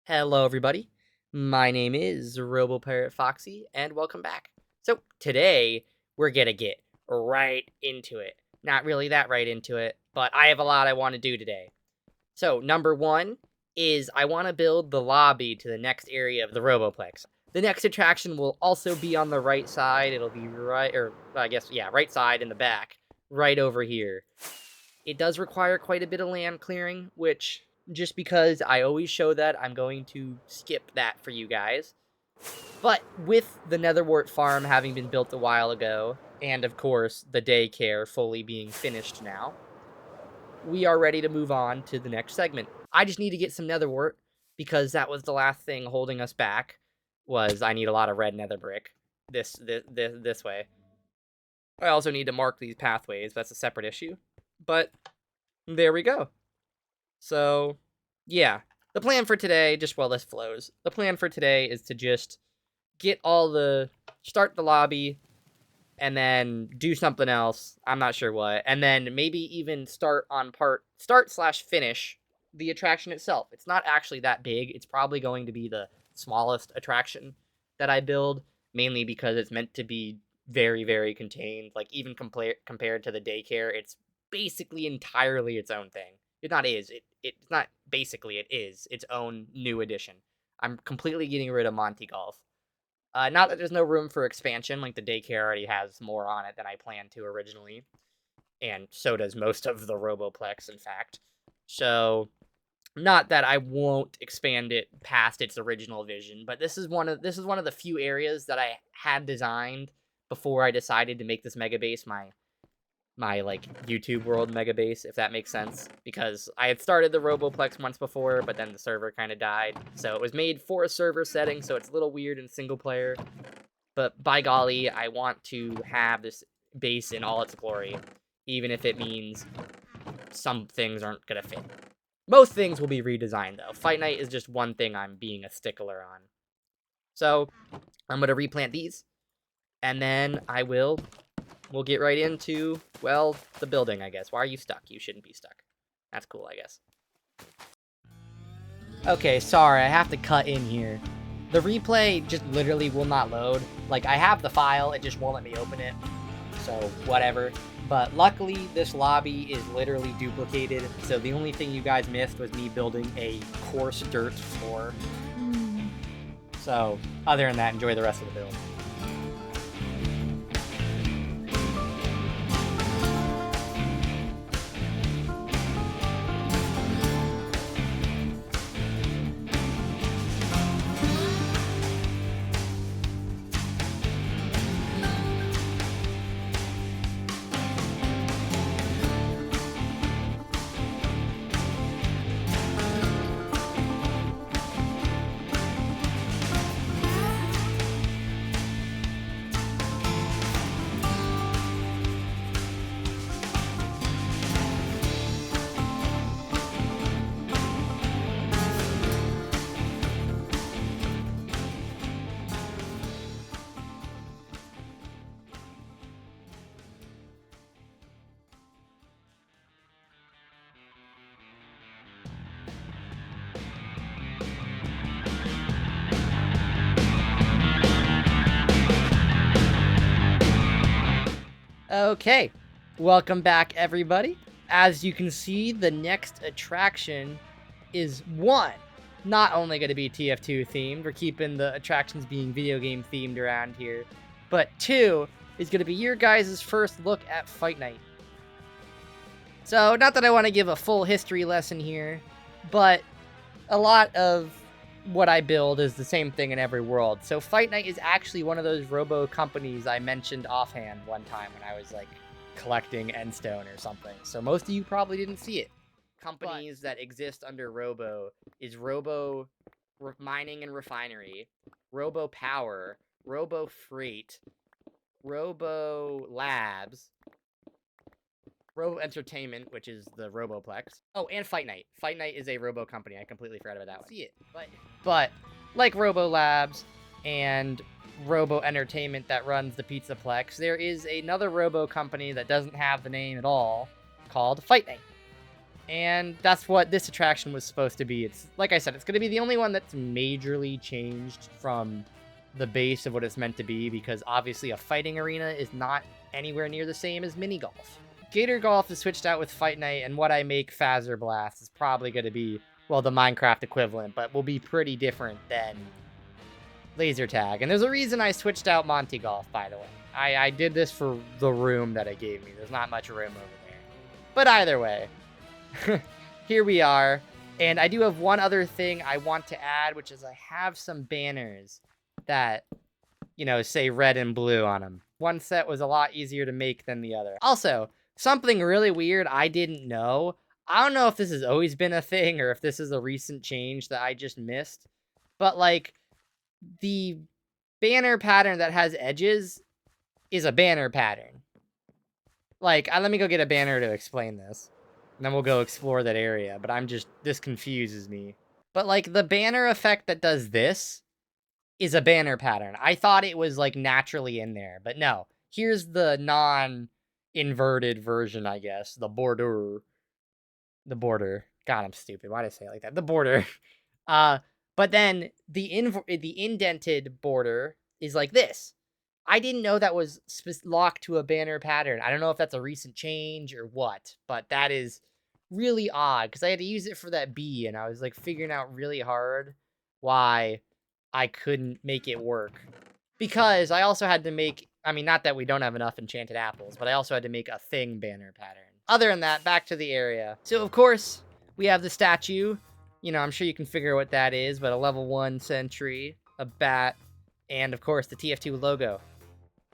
Hello, everybody. My name is Robopiratefoxyy, and welcome back. So, today, we're gonna get right into it. Not really that right into it, but I have a lot I want to do today. So, number one is I want to build the lobby to the next area of the Roboplex. The next attraction will also be on the right side. It'll be right, or I guess, yeah, right side in the back, right over here. It does require quite a bit of land clearing, which, just because I always show that, I'm going to skip that for you guys. But with the Netherwort farm having been built a while ago, and of course the daycare fully being finished now, we are ready to move on to the next segment. I just need to get some Netherwort, because that was the last thing holding us back, was I need a lot of red nether brick this way. I also need to mark these pathways. That's a separate issue. But there we go. So, yeah. The plan for today, just while this flows, the plan for today is to just start the lobby, and then do something else. I'm not sure what. And then maybe even start/finish the attraction itself. It's not actually that big. It's probably going to be the smallest attraction that I build, mainly because it's meant to be very, very contained. Like, even compared to the daycare, it's basically entirely its own thing. It's not basically, it is its own new addition. I'm completely getting rid of Monty Golf. Not that there's no room for expansion, like the daycare already has more on it than I planned to originally. And so does most of the Roboplex, in fact. So, not that I won't expand it past its original vision, but this is one of the few areas that I had designed before I decided to make this mega base my like YouTube world mega base, if that makes sense, because I had started the Roboplex once before, but then the server kind of died. So it was made for a server setting, so it's a little weird in single player. But by golly, I want to have this base in all its glory, even if it means some things aren't gonna fit. Most things will be redesigned though. Fight Night is just one thing I'm being a stickler on. So I'm gonna replant these, and then we'll get right into, well, the building, I guess. Why are you stuck? You shouldn't be stuck. That's cool, I guess. Okay, sorry, I have to cut in here. The replay just literally will not load. Like, I have the file, it just won't let me open it. So, whatever. But luckily, this lobby is literally duplicated. So the only thing you guys missed was me building a coarse dirt floor. So, other than that, enjoy the rest of the build. Okay, welcome back, everybody. As you can see, the next attraction is not only going to be TF2 themed, we're keeping the attractions being video game themed around here, but two is going to be your guys' first look at Fight Night. So, not that I want to give a full history lesson here, but a lot of what I build is the same thing in every world. So Fight Night is actually one of those robo companies I mentioned offhand one time when I was like collecting Endstone or something. So most of you probably didn't see it. Companies that exist under Robo is Robo Mining and Refinery, Robo Power, Robo Freight, Robo Labs, Robo Entertainment, which is the Roboplex. Oh, and Fight Night. Fight Night is a Robo company. I completely forgot about that one. See it. But like Robo Labs and Robo Entertainment that runs the Pizzaplex, there is another Robo company that doesn't have the name at all called Fight Night. And that's what this attraction was supposed to be. It's, like I said, it's going to be the only one that's majorly changed from the base of what it's meant to be, because obviously a fighting arena is not anywhere near the same as mini golf. Gator Golf is switched out with Fight Night, and what I make Phaser Blast is probably going to be, well, the Minecraft equivalent, but will be pretty different than Laser Tag. And there's a reason I switched out Monty Golf, by the way. I did this for the room that it gave me. There's not much room over there. But either way, here we are. And I do have one other thing I want to add, which is I have some banners that, you know, say red and blue on them. One set was a lot easier to make than the other. Also, something really weird I didn't know. I don't know if this has always been a thing or if this is a recent change that I just missed. But, like, the banner pattern that has edges is a banner pattern. Like, let me go get a banner to explain this. And then we'll go explore that area. But this confuses me. But, like, the banner effect that does this is a banner pattern. I thought it was, like, naturally in there. But no. Here's the non-inverted version, I guess. The border. The border. God, I'm stupid. Why did I say it like that? The border. But then the indented border is like this. I didn't know that was locked to a banner pattern. I don't know if that's a recent change or what, but that is really odd because I had to use it for that bee, and I was like figuring out really hard why I couldn't make it work. Because I also had to make, I mean, not that we don't have enough enchanted apples, but I also had to make a thing banner pattern. Other than that, back to the area. So, of course, we have the statue. You know, I'm sure you can figure what that is, but a level 1 sentry, a bat, and, of course, the TF2 logo.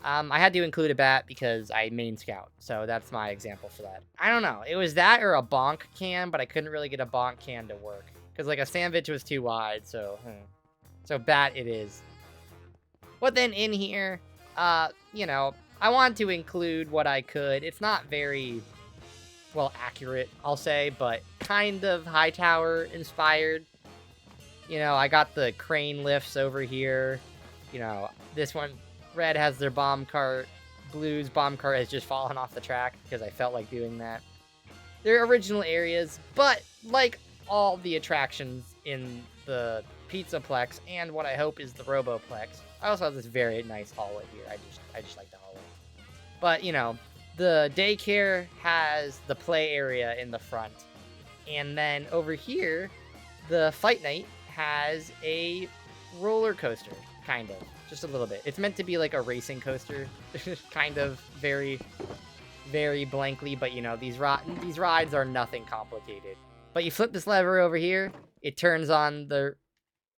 I had to include a bat because I main scout, so that's my example for that. I don't know. It was that or a bonk can, but I couldn't really get a bonk can to work. Because, like, a sandwich was too wide, so... So, bat it is. But then in here, you know, I wanted to include what I could. It's not very, well, accurate, I'll say, but kind of high tower inspired. You know, I got the crane lifts over here. You know, this one, red has their bomb cart. Blue's bomb cart has just fallen off the track because I felt like doing that. They're original areas, but like all the attractions in the Pizzaplex and what I hope is the Roboplex, I also have this very nice hallway here. I just like the hallway. But, you know, the daycare has the play area in the front. And then over here, the Fight Night has a roller coaster, kind of. Just a little bit. It's meant to be like a racing coaster, kind of, very, very blankly. But, you know, these rides are nothing complicated. But you flip this lever over here, it turns on the,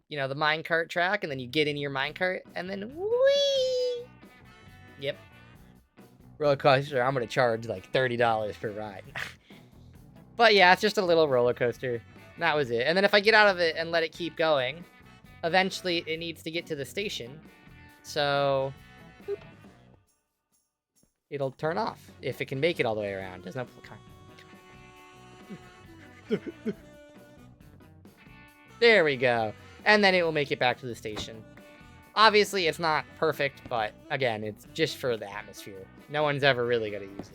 you know, the minecart track, and then you get in your minecart, and then whee! Yep. Roller coaster, I'm going to charge like $30 per ride. But yeah, it's just a little roller coaster. That was it. And then if I get out of it and let it keep going, eventually it needs to get to the station. So, boop, it'll turn off if it can make it all the way around. There's no kind. There we go. And then it will make it back to the station. Obviously, it's not perfect, but again, it's just for the atmosphere. No one's ever really going to use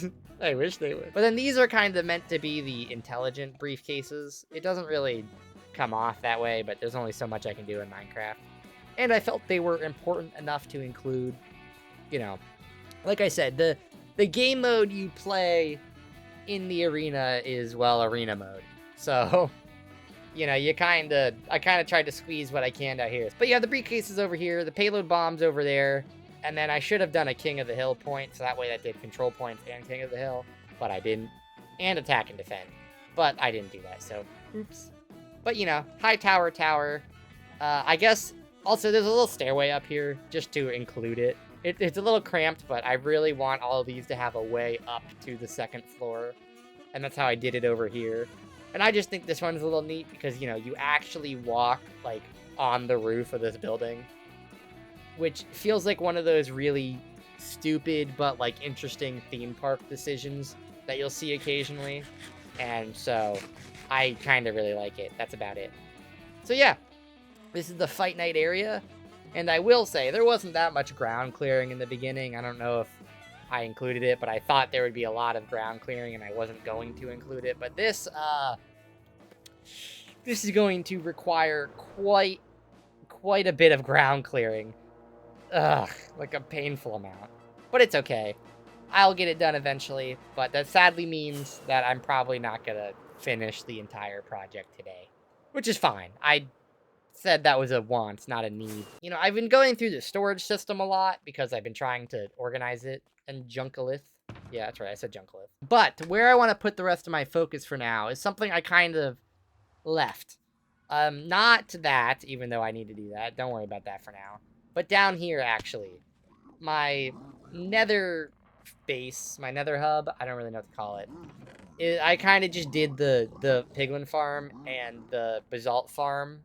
it. I wish they would. But then these are kind of meant to be the intelligent briefcases. It doesn't really come off that way, but there's only so much I can do in Minecraft. And I felt they were important enough to include, you know, like I said, the game mode you play in the arena is, well, arena mode. So, you know, I kind of tried to squeeze what I can out here. But yeah, the briefcases over here, the payload bombs over there, and then I should have done a King of the Hill point, so that way that did control points and King of the Hill, but I didn't. And attack and defend, but I didn't do that, so oops. But, you know, high tower. I guess, also, there's a little stairway up here, just to include it. It's a little cramped, but I really want all of these to have a way up to the second floor, and that's how I did it over here. And I just think this one's a little neat because, you know, you actually walk, like, on the roof of this building, which feels like one of those really stupid but, like, interesting theme park decisions that you'll see occasionally. And so I kind of really like it. That's about it. So, yeah, this is the Fight Night area. And I will say, there wasn't that much ground clearing in the beginning. I don't know if I included it, but I thought there would be a lot of ground clearing and I wasn't going to include it. But this is going to require quite a bit of ground clearing. Ugh, like a painful amount. But it's okay. I'll get it done eventually, but that sadly means that I'm probably not gonna finish the entire project today. Which is fine. I said that was a want, not a need. You know, I've been going through the storage system a lot because I've been trying to organize it and junkalith. Yeah, that's right, I said junkalith. But where I want to put the rest of my focus for now is something I kind of left. Not that, even though I need to do that. Don't worry about that for now. But down here, actually. My nether base, my nether hub, I don't really know what to call it. I kind of just did the piglin farm and the basalt farm.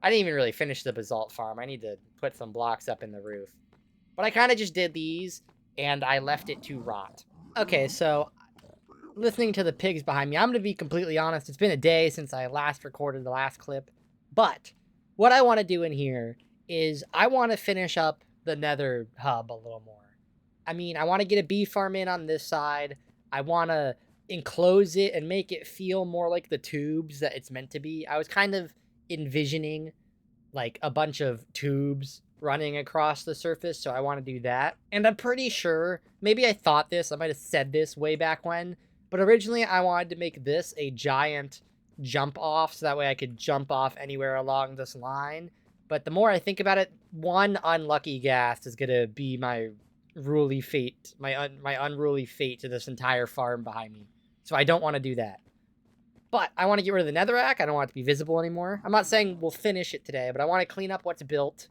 I didn't even really finish the basalt farm. I need to put some blocks up in the roof. But I kind of just did these, and I left it to rot. Okay, so listening to the pigs behind me, I'm going to be completely honest. It's been a day since I last recorded the last clip. But what I want to do in here is I want to finish up the nether hub a little more. I mean, I want to get a bee farm in on this side. I want to enclose it and make it feel more like the tubes that it's meant to be. I was kind of envisioning like a bunch of tubes running across the surface, so I want to do that. And I'm pretty sure, maybe I thought this, I might have said this way back when, but originally I wanted to make this a giant jump off, so that way I could jump off anywhere along this line. But the more I think about it, one unlucky ghast is gonna be my unruly fate to this entire farm behind me. So I don't want to do that. But I want to get rid of the netherrack. I don't want it to be visible anymore. I'm not saying we'll finish it today, but I want to clean up what's built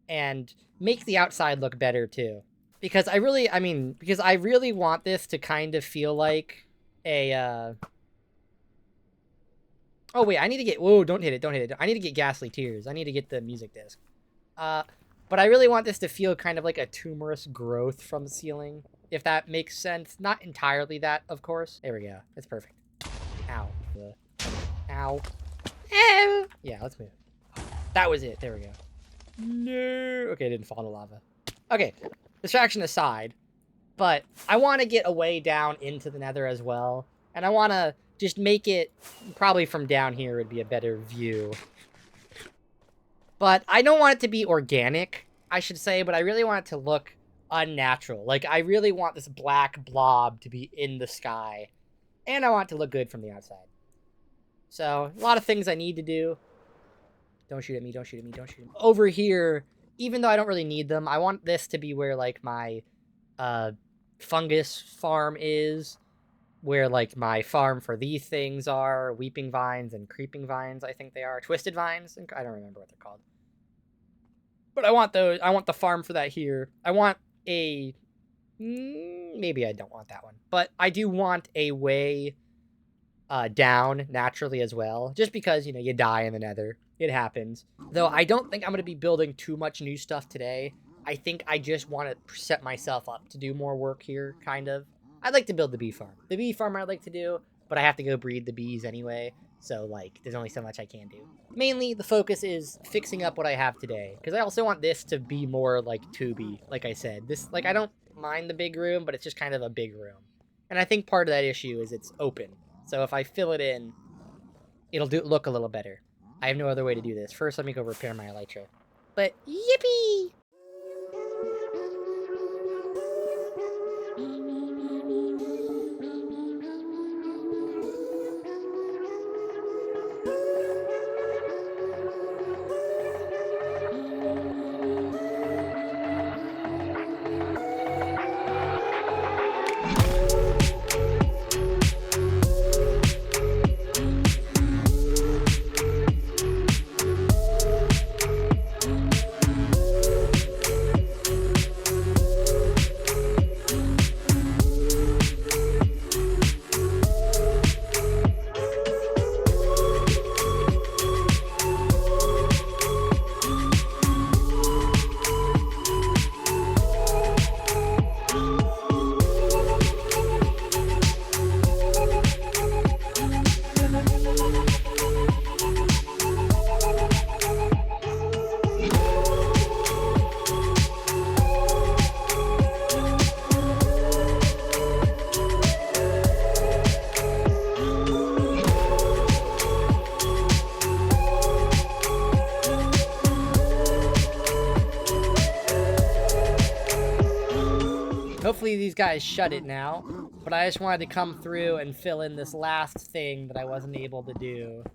and make the outside look better too. Because I really want this to kind of feel like a, oh wait, I need to get, whoa, don't hit it. I need to get Ghastly Tears. I need to get the music disc. But I really want this to feel kind of like a tumorous growth from the ceiling, if that makes sense. Not entirely that, of course. There we go. That's perfect. Ow. Ow. Ow. Yeah, let's move. That was it. There we go. No. Okay, it didn't fall into lava. Okay, distraction aside, but I want to get a way down into the nether as well. And I want to just make it, probably from down here would be a better view. But I don't want it to be organic, I should say, but I really want it to look unnatural. Like, I really want this black blob to be in the sky. And I want it to look good from the outside. So, a lot of things I need to do. Don't shoot at me, don't shoot at me, don't shoot at me. Over here, even though I don't really need them, I want this to be where, like, my fungus farm is. Where, like, my farm for these things are. Weeping vines and creeping vines, I think they are. Twisted vines? I don't remember what they're called. But I want those. I want the farm for that here. I want a... maybe I don't want that one. But I do want a way down naturally as well. Just because, you know, you die in the nether. It happens. Though I don't think I'm going to be building too much new stuff today. I think I just want to set myself up to do more work here, kind of. I'd like to build the bee farm. The bee farm I'd like to do, but I have to go breed the bees anyway. So, like, there's only so much I can do. Mainly, the focus is fixing up what I have today. Because I also want this to be more, like, tubey, like I said. This, like, I don't mind the big room, but it's just kind of a big room. And I think part of that issue is it's open. So if I fill it in, it'll look a little better. I have no other way to do this. First, let me go repair my elytra. But, yippee! hopefully these guys shut it now. But I just wanted to come through and fill in this last thing that I wasn't able to do.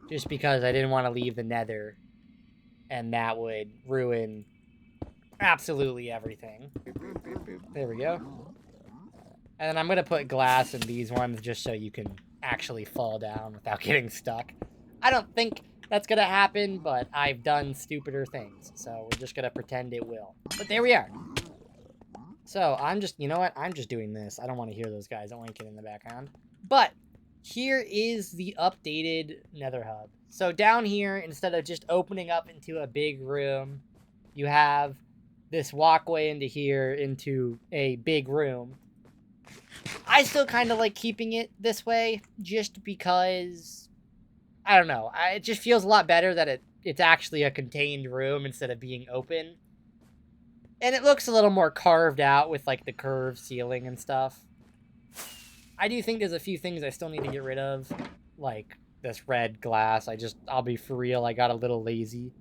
Just because I didn't want to leave the Nether. And that would ruin absolutely everything. There we go. And then I'm going to put glass in these ones just so you can actually fall down without getting stuck. I don't think that's going to happen, but I've done stupider things. So we're just going to pretend it will. But there we are. So I'm just, you know what? I'm just doing this. I don't want to hear those guys oinking in the background. But here is the updated Nether hub. So down here, instead of just opening up into a big room, you have this walkway into here into a big room. I still kind of like keeping it this way just because, I don't know, it just feels a lot better that it's actually a contained room instead of being open. And it looks a little more carved out with like the curved ceiling and stuff. I do think there's a few things I still need to get rid of, like this red glass. I'll be for real, I got a little lazy.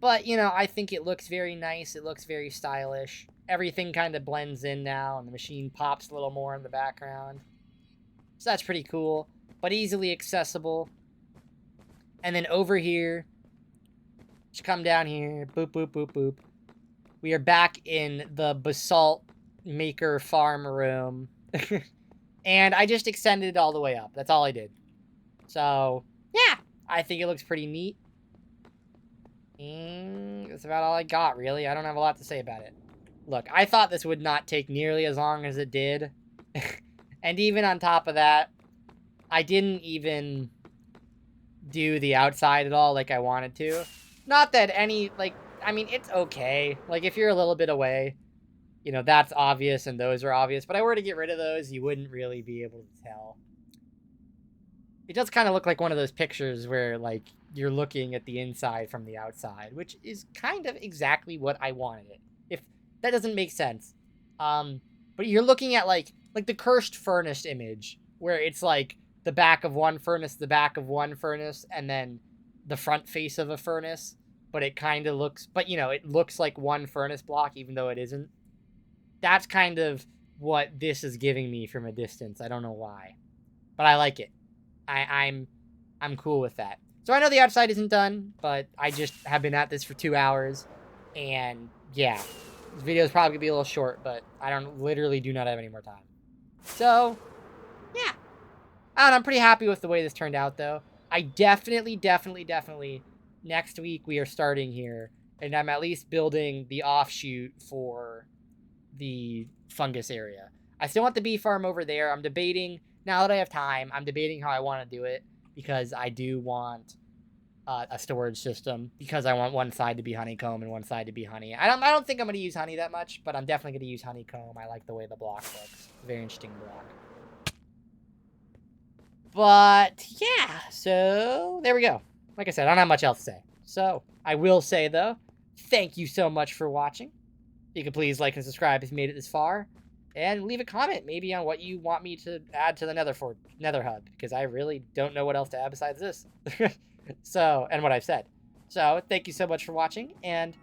But, you know, I think it looks very nice. It looks very stylish. Everything kind of blends in now, and the machine pops a little more in the background. So that's pretty cool, but easily accessible. And then over here, just come down here, boop, boop, boop, boop. We are back in the basalt maker farm room. And I just extended it all the way up. That's all I did. So, yeah, I think it looks pretty neat. And that's about all I got, really. I don't have a lot to say about it. Look, I thought this would not take nearly as long as it did. And even on top of that, I didn't even do the outside at all like I wanted to. Not that any, like, I mean, it's okay. Like, if you're a little bit away, you know, that's obvious and those are obvious. But if I were to get rid of those, you wouldn't really be able to tell. It does kind of look like one of those pictures where, like, you're looking at the inside from the outside, which is kind of exactly what I wanted it. If that doesn't make sense. But you're looking at, like the cursed furnace image, where it's, like, the back of one furnace, the back of one furnace, and then the front face of a furnace. But it kind of looks, but, you know, it looks like one furnace block, even though it isn't. That's kind of what this is giving me from a distance. I don't know why. But I like it. I'm cool with that. So I know the outside isn't done, but I just have been at this for 2 hours. And yeah, this video is probably going to be a little short, but I literally do not have any more time. So, yeah. I'm pretty happy with the way this turned out, though. I definitely, next week we are starting here. And I'm at least building the offshoot for the fungus area. I still want the bee farm over there. I'm debating, now that I have time, I'm debating how I want to do it. Because I do want a storage system. Because I want one side to be honeycomb and one side to be honey. I don't think I'm going to use honey that much, but I'm definitely going to use honeycomb. I like the way the block looks. Very interesting block. But, yeah. So, there we go. Like I said, I don't have much else to say. So, I will say, though, thank you so much for watching. You can please like and subscribe if you made it this far. And leave a comment, maybe, on what you want me to add to the Nether hub. Because I really don't know what else to add besides this. So, and what I've said. So, thank you so much for watching. And